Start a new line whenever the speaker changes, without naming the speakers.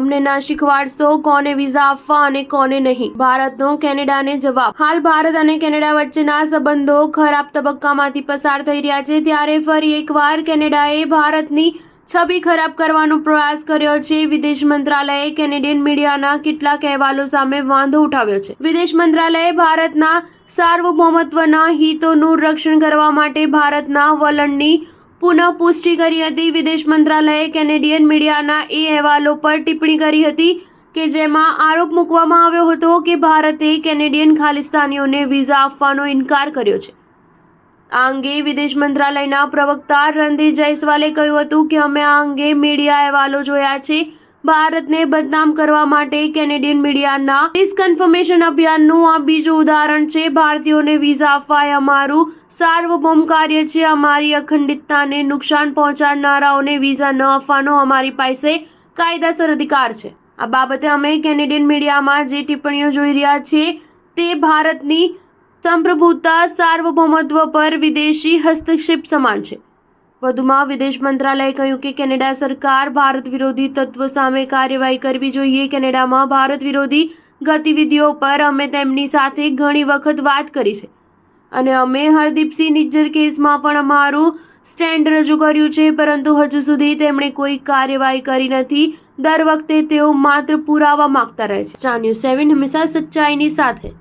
અમને ના શીખવાડશો કોને વિઝા આપવા અને કોને નહીં. ભારતનો કેનેડાને જવાબ. હાલ ભારત અને કેનેડા વચ્ચેના સંબંધો ખરાબ તબક્કામાંથી પસાર થઈ રહ્યા છે, ત્યારે ફરી એકવાર કેનેડાએ ભારતની છબી ખરાબ કરવાનો પ્રયાસ કર્યો છે. વિદેશ મંત્રાલયે કેનેડિયન મીડિયાના કેટલાક અહેવાલો સામે વાંધો ઉઠાવ્યો છે. વિદેશ મંત્રાલયે ભારતના સાર્વભૌમત્વના હિતોનું રક્ષણ કરવા માટે ભારતના વલણની પુનઃપુષ્ટિ કરી હતી. વિદેશ મંત્રાલયે કેનેડિયન મીડિયાના એ અહેવાલો પર ટિપ્પણી કરી હતી કે જેમાં આરોપ મૂકવામાં આવ્યો હતો કે ભારતે કેનેડિયન ખાલિસ્તાનીઓને વિઝા આપવાનો ઇનકાર કર્યો છે. આ અંગે વિદેશ મંત્રાલયના પ્રવક્તા રણધીર જયસ્વાલે કહ્યું હતું કે અમે આ અંગે મીડિયા અહેવાલો જોયા છે. ભારતને બદનામ કરવા માટે કેનેડિયન મીડિયાના ડિસકન્ફર્મેશન અભિયાનનું આ બીજું ઉદાહરણ છે. ભારતીયોને વિઝા આપવા એ અમારું સાર્વભૌમ કાર્ય છે. અમારી અખંડિતતાને નુકસાન પહોંચાડનારાઓને વિઝા ન આપવાનો અમારી પાસે કાયદાસર અધિકાર છે. આ બાબતે અમે કેનેડિયન મીડિયામાં જે ટિપ્પણીઓ જોઈ રહ્યા છીએ તે ભારતની સંપ્રભુતા સાર્વભૌમત્વ પર વિદેશી હસ્તક્ષેપ સમાન છે. વધુમાં વિદેશ મંત્રાલયે કહ્યું કે કેનેડા સરકાર ભારત વિરોધી તત્વ સામે કાર્યવાહી કરવી જોઈએ. કેનેડામાં ભારત વિરોધી ગતિવિધિઓ પર અમે તેમની સાથે ઘણી વખત વાત કરી છે અને અમે હરદીપસિંહ નિજ્જર કેસમાં પણ અમારું સ્ટેન્ડ રજૂ કર્યું છે, પરંતુ હજુ સુધી તેમણે કોઈ કાર્યવાહી કરી નથી. દર વખતે તેઓ માત્ર પુરાવા માંગતા રહે છે. સ્ટાર ન્યૂઝ 7 હંમેશા સચ્ચાઈની સાથે.